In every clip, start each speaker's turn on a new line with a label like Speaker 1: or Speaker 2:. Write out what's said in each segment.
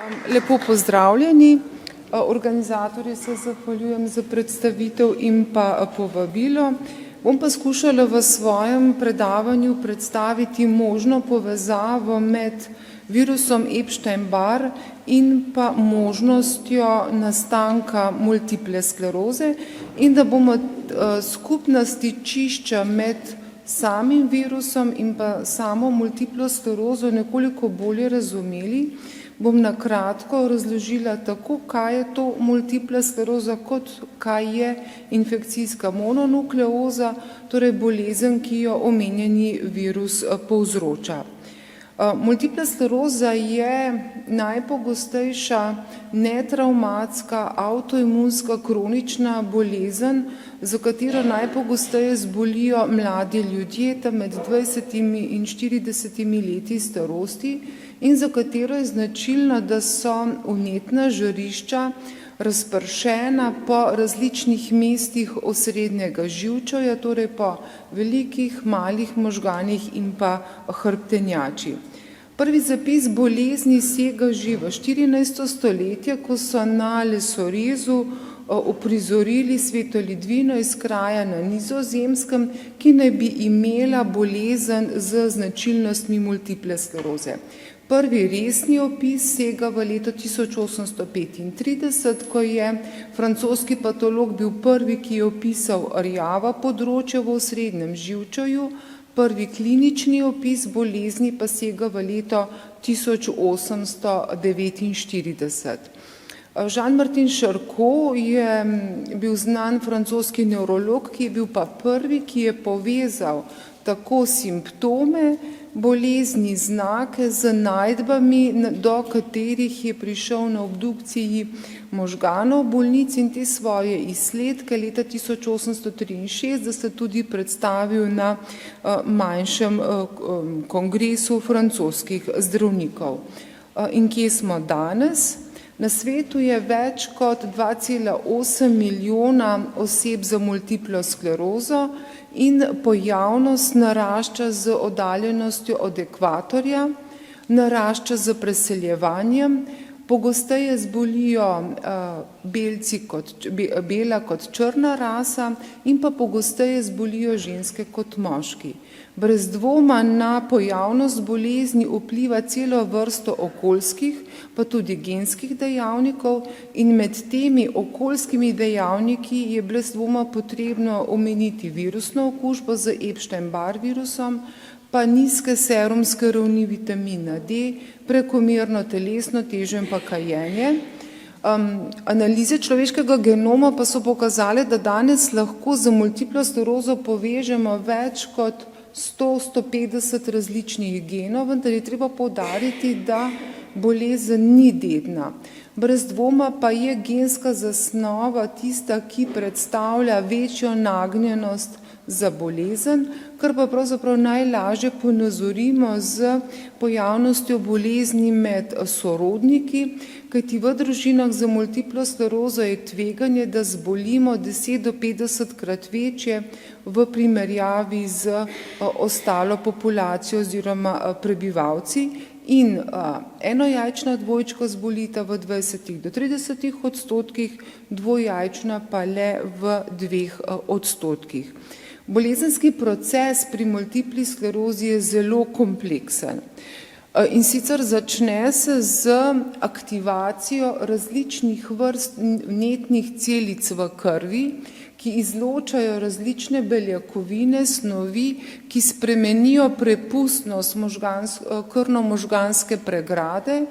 Speaker 1: Lepo pozdravljeni. Organizatorji se zahvaljujem za predstavitev in pa povabilo. Bom pa skušala v svojem predavanju predstaviti možno povezavo med virusom Epstein-Barr in pa možnostjo nastanka multiple skleroze in da bomo skupna stičišča med samim virusom in pa samo multiplo sklerozo nekoliko bolje razumeli. Bom na kratko razložila tako, kaj je to multipla skleroza, kot kaj je infekcijska mononukleoza, torej bolezen, ki jo omenjeni virus povzroča. Multipla skleroza je najpogostejša netravmatska avtoimunska kronična bolezen, za katero najpogosteje zbolijo mladi ljudje, tam med 20 in 40 leti starosti, in za katero je značilno, da so vnetna žarišča razpršena po različnih mestih osrednjega živčevja, torej po velikih, malih možganih in pa hrbtenjači. Prvi zapis bolezni sega že v 14. stoletje, ko so na lesorezu uprizorili Sveto Lidvino iz kraja na Nizozemskem, ki naj bi imela bolezen z značilnostmi multiple skleroze. Prvi resni opis sega v leto 1835, ko je francoski patolog bil prvi, ki je opisal rjava področja v osrednjem živčevju. Prvi klinični opis bolezni pa sega v leto 1849. Jean-Martin Charcot je bil znan francoski nevrolog, ki je bil pa prvi, ki je povezal tako simptome bolezni, znake z najdbami, do katerih je prišel na obdukciji možganov bolnic in te svoje izsledke leta 1863 tudi predstavil na manjšem kongresu francoskih zdravnikov. In kje smo danes? Na svetu je več kot 2,8 milijona oseb za multiplo sklerozo in pojavnost narašča z oddaljenostjo od ekvatorja, narašča z preseljevanjem, pogosteje zbolijo bela kot črna rasa in pa pogosteje zbolijo ženske kot moški. Brez dvoma na pojavnost bolezni vpliva celo vrsto okoljskih, pa tudi genskih dejavnikov in med temi okoljskimi dejavniki je brez dvoma potrebno omeniti virusno okužbo z Epstein-Barr virusom, pa nizke serumske ravni vitamina D, prekomerno telesno težo in pa kajenje. Analize človeškega genoma pa so pokazale, da danes lahko z multiplo sklerozo povežemo več kot 100-150 različnih genov, vendar je treba poudariti, da bolezen ni dedna. Brez dvoma pa je genska zasnova tista, ki predstavlja večjo nagnjenost za bolezen, kar pa pravzaprav najlažje ponazorimo z pojavnostjo bolezni med sorodniki, kajti v družinah za multiplo sklerozo je tveganje, da zbolimo 10 do 50 krat večje v primerjavi z ostalo populacijo oziroma prebivalci. In enojajčna dvojčka zbolita v 20 do 30 odstotkih, dvojajčna pa le v 2 odstotkih. Bolezenski proces pri multipli sklerozi je zelo kompleksen. In sicer začne se z aktivacijo različnih vrst vnetnih celic v krvi, ki izločajo različne beljakovine, snovi, ki spremenijo prepustnost krvno-možganske pregrade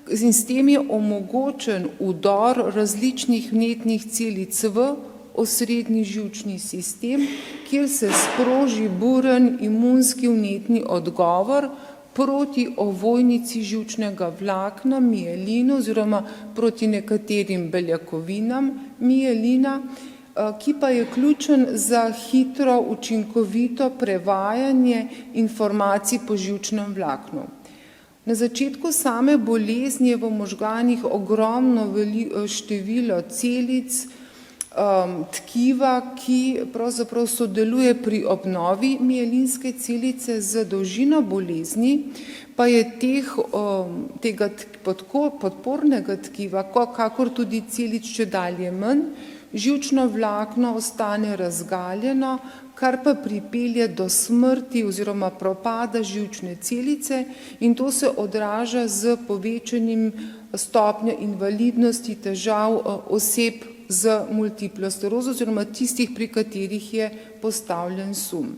Speaker 1: in s tem je omogočen vdor različnih vnetnih celic v osrednji živčni sistem, kjer se sproži buren imunski vnetni odgovor proti ovojnici živčnega vlakna, mielinu oziroma proti nekaterim beljakovinam mielina, ki pa je ključen za hitro, učinkovito prevajanje informacij po živčnem vlaknu. Na začetku same bolezni je v možganih ogromno število celic, tkiva, ki pravzaprav sodeluje pri obnovi mielinske celice. Z dolžino bolezni pa je tega podpornega tkiva, kakor tudi celic čedalje manj, živčno vlakno ostane razgaljeno, kar pa pripelje do smrti oziroma propada živčne celice in to se odraža z povečanim stopnjo invalidnosti težav oseb z multiplo sklerozo oziroma tistih, pri katerih je postavljen sum.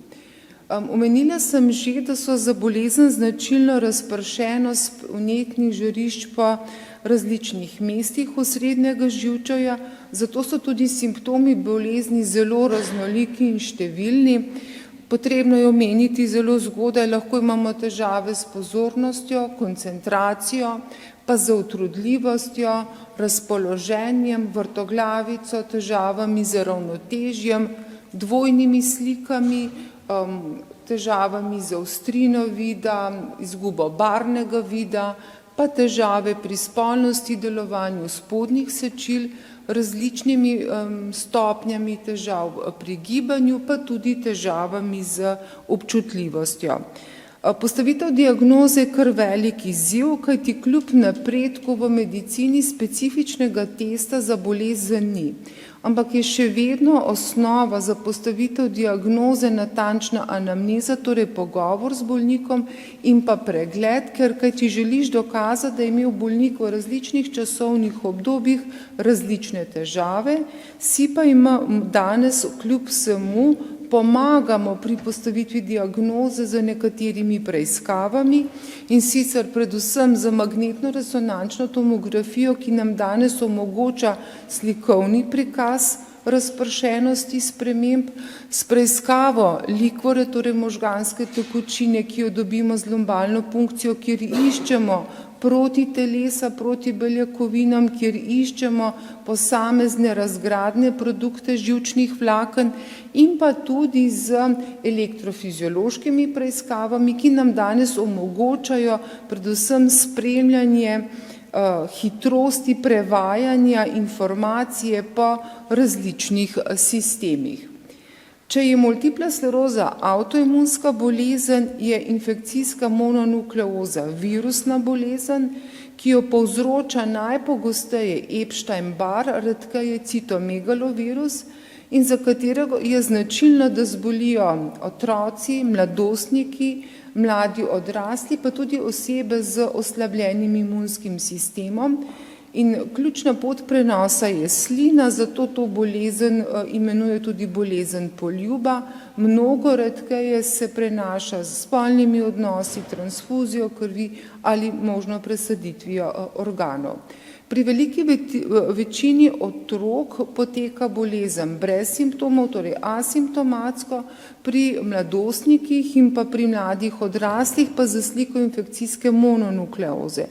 Speaker 1: Omenila sem že, da so za bolezen značilno razpršenost vnetnih žarišč po različnih mestih osrednjega živčevja, zato so tudi simptomi bolezni zelo raznoliki in številni. Potrebno je omeniti zelo zgodaj, lahko imamo težave s pozornostjo, koncentracijo, pa z utrudljivostjo, razpoloženjem, vrtoglavico, težavami z ravnotežjem, dvojnimi slikami, težavami z ostrino vida, izgubo barvnega vida, pa težave pri spolnosti, delovanju spodnjih sečil, različnimi stopnjami težav pri gibanju, pa tudi težavami z občutljivostjo. Postavitev diagnoze je kar velik izziv, kajti kljub napredku v medicini specifičnega testa za bolezen ni. Ampak je še vedno osnova za postavitev diagnoze natančna anamneza, torej pogovor z bolnikom in pa pregled, ker kaj ti želiš dokazati, da je imel bolnik v različnih časovnih obdobjih različne težave, si pa ima danes kljub vsemu pomagamo pri postavitvi diagnoze z nekaterimi preiskavami in sicer predvsem za magnetno-resonančno tomografijo, ki nam danes omogoča slikovni prikaz razpršenosti sprememb, s preiskavo likvore, torej možganske tekočine, ki jo dobimo z lumbalno punkcijo, kjer iščemo proti telesa, proti beljakovinam, kjer iščemo posamezne razgradne produkte živčnih vlaken in pa tudi z elektrofiziološkimi preiskavami, ki nam danes omogočajo predvsem spremljanje hitrosti prevajanja informacije po različnih sistemih. Če je multipla skleroza avtoimunska bolezen, je infekcijska mononukleoza virusna bolezen, ki jo povzroča najpogosteje Epstein-Barr, redkeje citomegalovirus in za katerega je značilno, da zbolijo otroci, mladostniki, mladi odrasli, pa tudi osebe z oslabljenim imunskim sistemom. In ključna pot prenosa je slina, zato to bolezen imenuje tudi bolezen poljuba. Mnogo redkeje se prenaša z spolnimi odnosi, transfuzijo krvi ali možno presaditvijo organov. Pri veliki večini otrok poteka bolezen brez simptomov, torej asimptomatsko, pri mladostnikih in pa pri mladih odraslih pa za sliko infekcijske mononukleoze,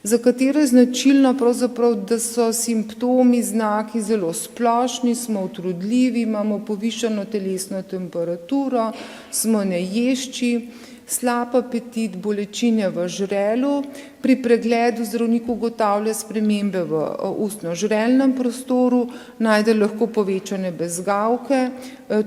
Speaker 1: za katero je značilno pravzaprav, da so simptomi, znaki zelo splošni, smo utrudljivi, imamo povišano telesno temperaturo, smo neješči, slab apetit, bolečine v žrelu, pri pregledu zdravnik ugotavlja spremembe v ustno-žrelnem prostoru, najde lahko povečane bezgavke,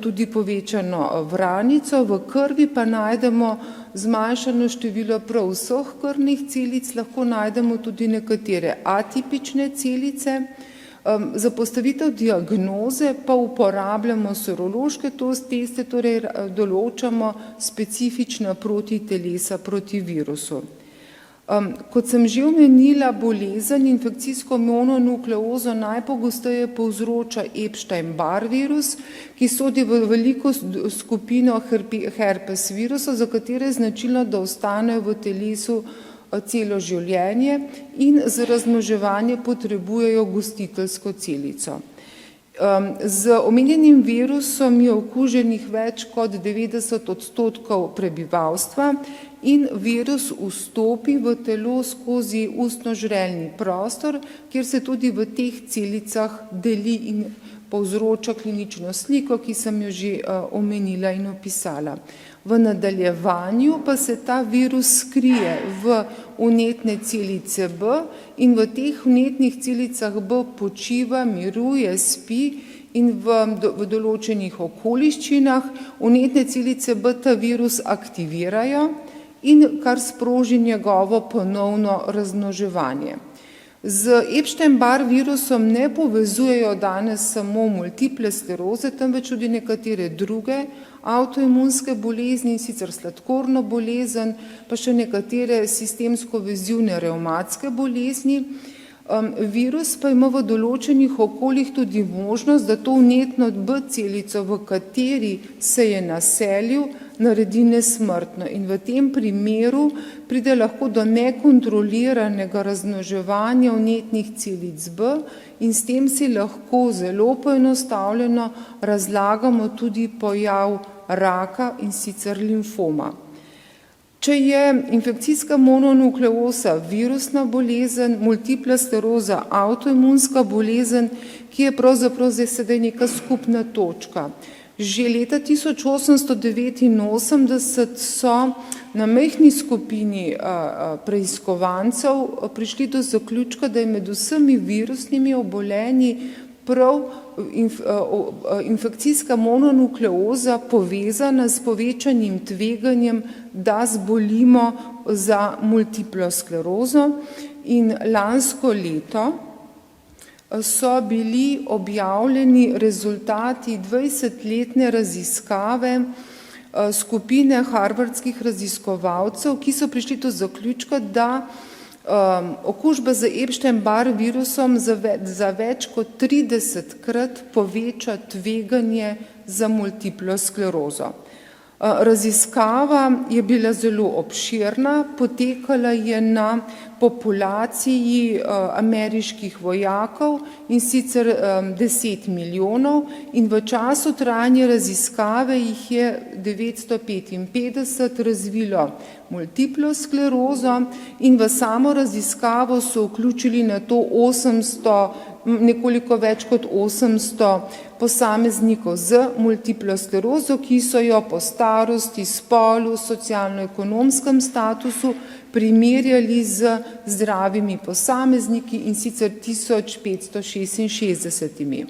Speaker 1: tudi povečano vranico, v krvi pa najdemo zmanjšano število prav vseh krvnih celic, lahko najdemo tudi nekatere atipične celice. Za postavitev diagnoze pa uporabljamo serološke teste, torej določamo specifična protitelesa proti virusu. Kot sem že omenila, bolezen infekcijsko mononukleozo najpogosteje povzroča Epstein-Barr virus, ki sodi v veliko skupino herpes virusa, za katere je značilno, da ostanejo v telesu celo življenje in za razmnoževanje potrebujejo gostiteljsko celico. Z omenjenim virusom je okuženih več kot 90% prebivalstva in virus vstopi v telo skozi ustno-žrelni prostor, kjer se tudi v teh celicah deli in povzroča klinično sliko, ki sem jo že omenila in opisala. V nadaljevanju pa se ta virus skrije v vnetne celice B in v teh vnetnih celicah B počiva, miruje, spi in v določenih okoliščinah vnetne celice B ta virus aktivirajo in kar sproži njegovo ponovno razmnoževanje. Z Epstein-Barr virusom ne povezujejo danes samo multiple skleroze, temveč tudi nekatere druge avtoimunske bolezni, sicer sladkorno bolezen, pa še nekatere sistemsko-vezivne revmatske bolezni. Virus pa ima v določenih okoljih tudi možnost, da to vnetno B celico, v kateri se je naselil, naredi nesmrtno. In v tem primeru pride lahko do nekontroliranega razmnoževanja vnetnih celic B in s tem si lahko zelo poenostavljeno razlagamo tudi pojav raka in sicer limfoma. Če je infekcijska mononukleoza virusna bolezen, multipla skleroza avtoimunska bolezen, ki je pravzaprav sedaj neka skupna točka. Že leta 1889 so na majhni skupini preiskovancev prišli do zaključka, da je med vsemi virusnimi obolenji prav infekcijska mononukleoza povezana s povečanim tveganjem, da zbolimo za multiplo sklerozo. In lansko leto so bili objavljeni rezultati 20-letne raziskave skupine harvardskih raziskovalcev, ki so prišli do zaključka, da okužba z Epstein-Barr virusom za več kot 30-krat poveča tveganje za multiplo sklerozo. Raziskava je bila zelo obširna, potekala je na populaciji ameriških vojakov, in sicer 10 milijonov, in v času trajanja raziskave jih je 955 razvilo multiplo sklerozo in v samo raziskavo so vključili na to nekoliko več kot 800 posameznikov z multiplo sklerozo, ki so jo po starosti, spolu, socialno-ekonomskem statusu primerjali z zdravimi posamezniki, in sicer 1566.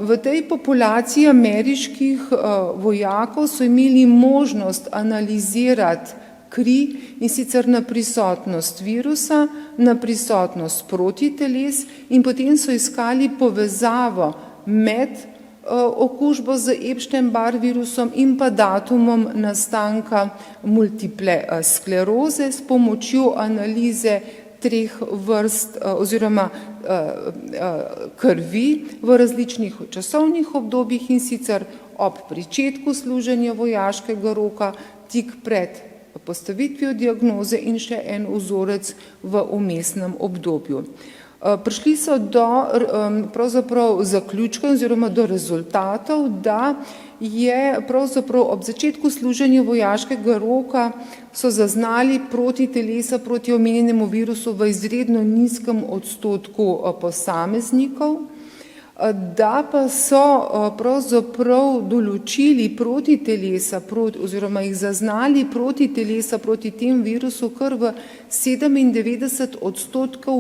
Speaker 1: V tej populaciji ameriških vojakov so imeli možnost analizirati kri, in sicer na prisotnost virusa, na prisotnost protiteles, in potem so iskali povezavo med okužbo z Epstein-Barr virusom in pa datumom nastanka multiple skleroze s pomočjo analize 3 vrst oziroma krvi v različnih časovnih obdobjih, in sicer ob pričetku služenja vojaškega roka, tik pred postavitvijo diagnoze in še en vzorec v vmesnem obdobju. Prišli so do pravzaprav zaključka oziroma do rezultatov, da je pravzaprav ob začetku služenja vojaškega roka so zaznali protitelesa proti omenjenemu virusu v izredno nizkem odstotku posameznikov, da pa so pravzaprav določili protitelesa oziroma jih zaznali protitelesa proti tem virusu kar v 97%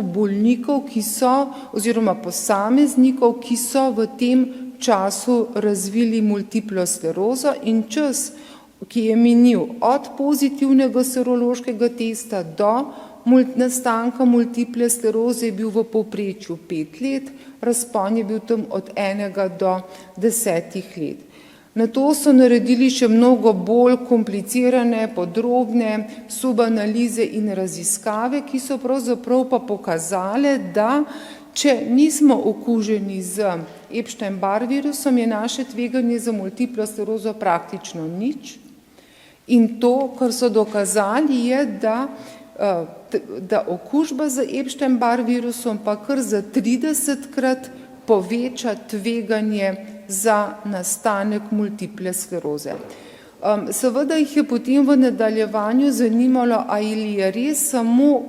Speaker 1: bolnikov, ki so oziroma posameznikov, ki so v tem času razvili multiplo sklerozo, in čas, ki je minil od pozitivnega serološkega testa do nastanka multiple skleroze, je bil v povprečju 5 let, razpon je bil tam od 1 do 10 let. Na to so naredili še mnogo bolj komplicirane, podrobne subanalize in raziskave, ki so pravzaprav pa pokazale, da če nismo okuženi z Epstein-Barr virusom, je naše tveganje za multiplo sklerozo praktično nič. In to, kar so dokazali, je, da okužba z Epstein-Barr virusom pa kar za 30-krat poveča tveganje za nastanek multiple skleroze. Seveda jih je potem v nadaljevanju zanimalo, ali je res samo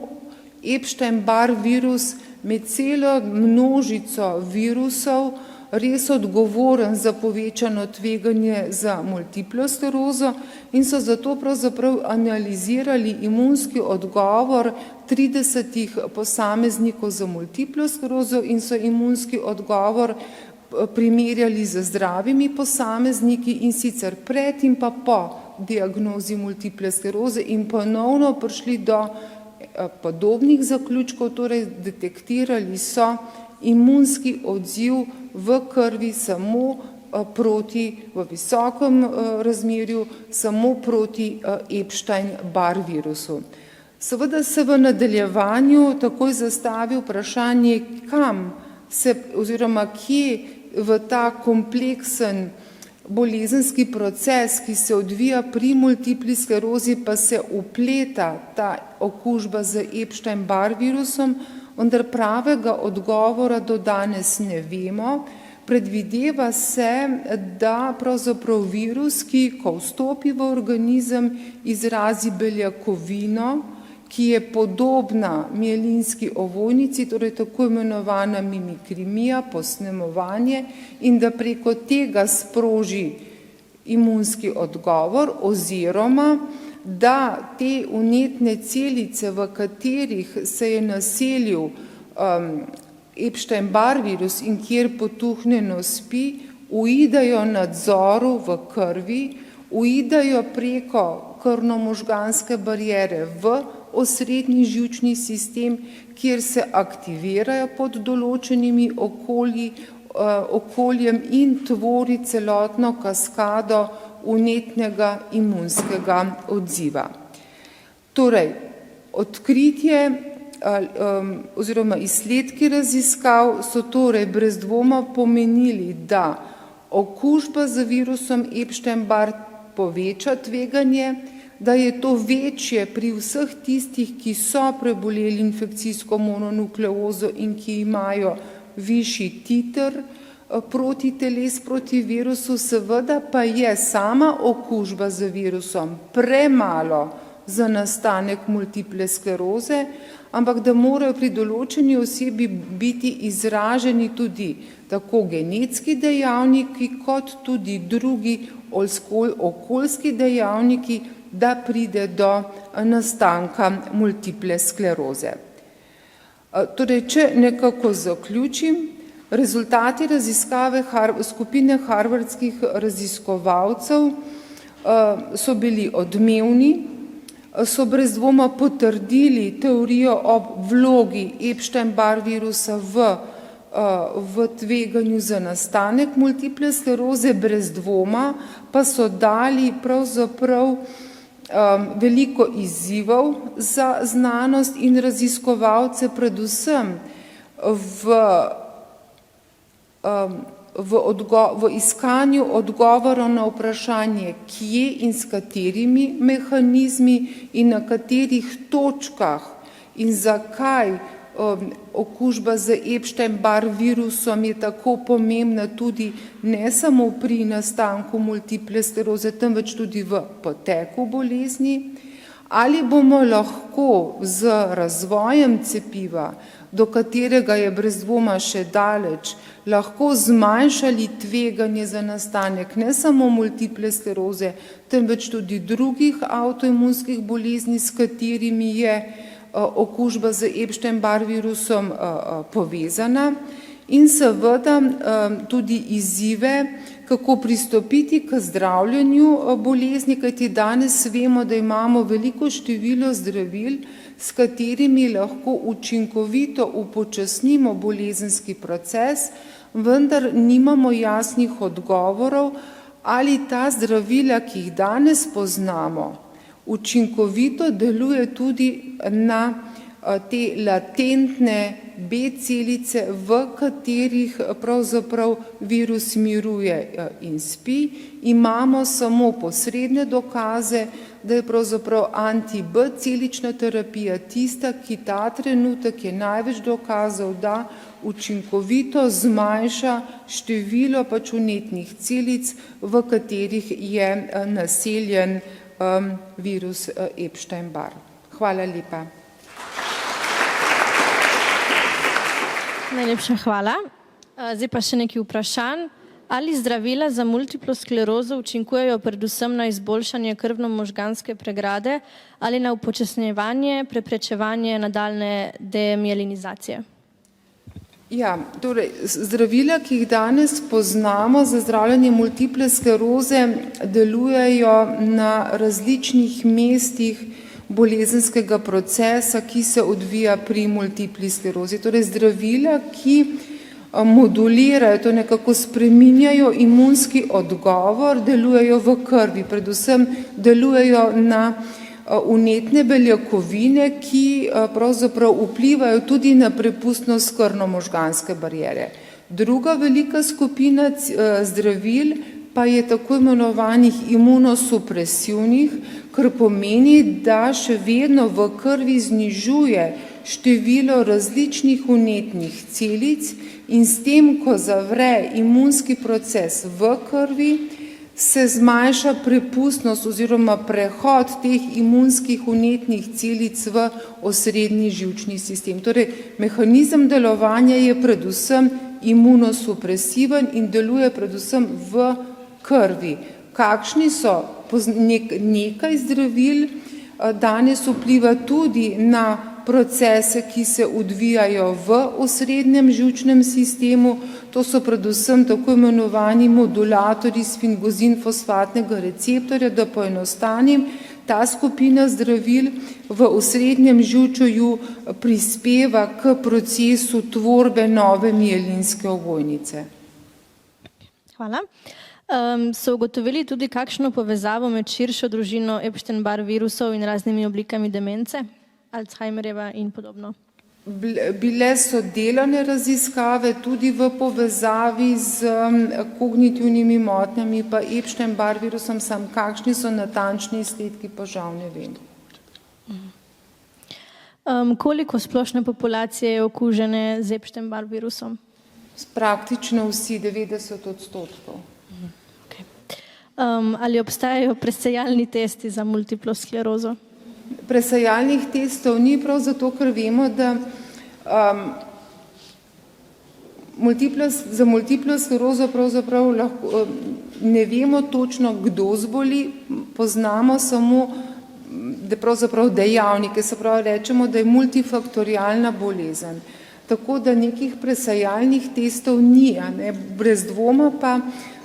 Speaker 1: Epstein-Barr virus med celo množico virusov res odgovoren za povečano tveganje za multiplo sklerozo, in so zato pravzaprav analizirali imunski odgovor 30 posameznikov za multiplo sklerozo in so imunski odgovor primerjali z zdravimi posamezniki in sicer pred in pa po diagnozi multiple skleroze in ponovno prišli do podobnih zaključkov, torej detektirali so imunski odziv v krvi samo v visokem razmerju, samo proti Epstein-Barr virusu. Seveda se v nadaljevanju takoj zastavi vprašanje, kam se oziroma kje v ta kompleksen bolezenski proces, ki se odvija pri multipli sklerozi, pa se upleta ta okužba z Epstein-Barr virusom, vendar pravega odgovora do danes ne vemo. Predvideva se, da pravzaprav virus, ki ko vstopi v organizem, izrazi beljakovino, ki je podobna mielinski ovojnici, torej tako imenovana mimikrimija, posnemovanje, in da preko tega sproži imunski odgovor oziroma da te vnetne celice, v katerih se je naselil Epstein-Barr virus in kjer potuhnjeno spi, uidejo nadzoru v krvi, uidejo preko krvno-možganske bariere v osrednji živčni sistem, kjer se aktivirajo pod določenimi okoljem in tvori celotno kaskado vnetnega imunskega odziva. Torej, odkritje oziroma izsledki raziskav so torej brez dvoma pomenili, da okužba z virusom Epstein-Barr poveča tveganje, da je to večje pri vseh tistih, ki so preboleli infekcijsko mononukleozo in ki imajo višji titer protiteles proti virusu, seveda pa je sama okužba z virusom premalo za nastanek multiple skleroze, ampak da morajo pri določeni osebi biti izraženi tudi tako genetski dejavniki, kot tudi drugi okoljski dejavniki, da pride do nastanka multiple skleroze. Torej, če nekako zaključim, rezultati raziskave skupine harvardskih raziskovalcev so bili odmevni, so brez dvoma potrdili teorijo o vlogi Epstein-Barr virusa v tveganju za nastanek multiple skleroze, brez dvoma pa so dali pravzaprav veliko izzivov za znanost in raziskovalce, predvsem v iskanju odgovorov na vprašanje, kje in s katerimi mehanizmi in na katerih točkah in zakaj okužba z Epstein-Barr virusom je tako pomembna tudi ne samo pri nastanku multiple skleroze, temveč tudi v poteku bolezni. Ali bomo lahko z razvojem cepiva, do katerega je brez dvoma še daleč, lahko zmanjšali tveganje za nastanek ne samo multiple skleroze, temveč tudi drugih avtoimunskih bolezni, s katerimi je okužba z Epstein-Barr virusom povezana, in seveda tudi izzive, kako pristopiti k zdravljenju bolezni, kajti danes vemo, da imamo veliko število zdravil, s katerimi lahko učinkovito upočasnimo bolezenski proces, vendar nimamo jasnih odgovorov, ali ta zdravila, ki jih danes poznamo, učinkovito deluje tudi na te latentne B celice, v katerih pravzaprav virus miruje in spi. Imamo samo posredne dokaze, da je pravzaprav anti-B celična terapija tista, ki ta trenutek je največ dokazal, da učinkovito zmanjša število vnetnih celic, v katerih je naseljen virus Epstein-Barr. Hvala lepa.
Speaker 2: Najlepša hvala. Zdaj pa še nekaj vprašanj. Ali zdravila za multiplo sklerozo učinkujejo predvsem na izboljšanje krvno-možganske pregrade ali na upočasnjevanje, preprečevanje nadaljnje demielinizacije?
Speaker 1: Ja, torej, zdravila, ki jih danes poznamo za zdravljenje multiple skleroze, delujejo na različnih mestih bolezenskega procesa, ki se odvija pri multipli sklerozi. Torej, zdravila, ki modulirajo, to nekako spreminjajo imunski odgovor, delujejo v krvi, predvsem delujejo na vnetne beljakovine, ki pravzaprav vplivajo tudi na prepustnost krvno-možganske bariere. Druga velika skupina zdravil pa je tako imenovanih imunosupresivnih, kar pomeni, da še vedno v krvi znižuje število različnih vnetnih celic in s tem, ko zavre imunski proces v krvi, se zmanjša prepustnost oziroma prehod teh imunskih vnetnih celic v osrednji živčni sistem. Torej, mehanizem delovanja je predvsem imunosupresiven in deluje predvsem v krvi. Kakšni so? Nekaj zdravil danes vpliva tudi na procese, ki se odvijajo v osrednjem živčnem sistemu. To so predvsem tako imenovani modulatorji sfingozin-fosfatnega receptorja, da poenostavim, ta skupina zdravil v osrednjem živčju prispeva k procesu tvorbe nove mielinske ovojnice.
Speaker 2: Hvala. So ugotovili tudi kakšno povezavo med širšo družino Epstein-Barr virusov in raznimi oblikami demence, Alzheimerjeva in podobno?
Speaker 1: Bile so delane raziskave tudi v povezavi z kognitivnimi motnjami pa Epstein-Barr virusom, sam kakšni so natančni izsledki, pa žal ne vem.
Speaker 2: Koliko splošne populacije je okužene z Epstein-Barr virusom?
Speaker 1: Praktično vsi, 90%.
Speaker 2: Okay. Ali obstajajo presejalni testi za multiplo sklerozo?
Speaker 1: Presejalnih testov ni, prav zato, ker vemo, da za multiplo sklerozo pravzaprav lahko, ne vemo točno, kdo zboli, poznamo samo pravzaprav dejavnike, se pravi rečemo, da je multifaktorialna bolezen. Tako da nekih presejalnih testov ni, ne? Brez dvoma pa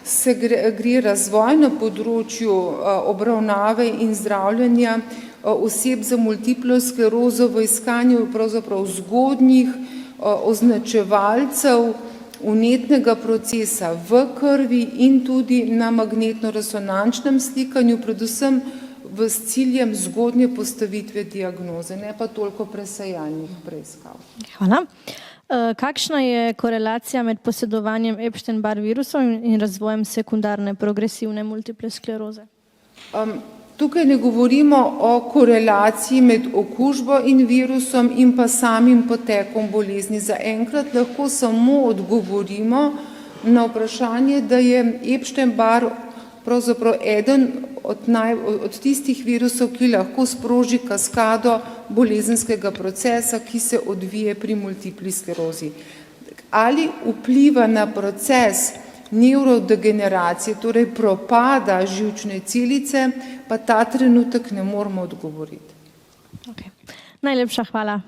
Speaker 1: se gre razvoj na področju obravnave in zdravljenja oseb za multiplo sklerozo v iskanju pravzaprav zgodnjih označevalcev vnetnega procesa v krvi in tudi na magnetno-resonančnem slikanju, predvsem s ciljem zgodnje postavitve diagnoze, ne pa toliko presejalnih preiskav.
Speaker 2: Hvala. Kakšna je korelacija med posedovanjem Epstein-Barr virusov in razvojem sekundarne progresivne multiple skleroze?
Speaker 1: Tukaj ne govorimo o korelaciji med okužbo in virusom in pa samim potekom bolezni. Zaenkrat lahko samo odgovorimo na vprašanje, da je Epstein-Barr pravzaprav eden od tistih virusov, ki lahko sproži kaskado bolezenskega procesa, ki se odvije pri multipli sklerozi. Ali vpliva na proces nevrodegeneracije, torej propada živčne celice, pa ta trenutek ne moramo odgovoriti.
Speaker 2: Okay. Najlepša hvala.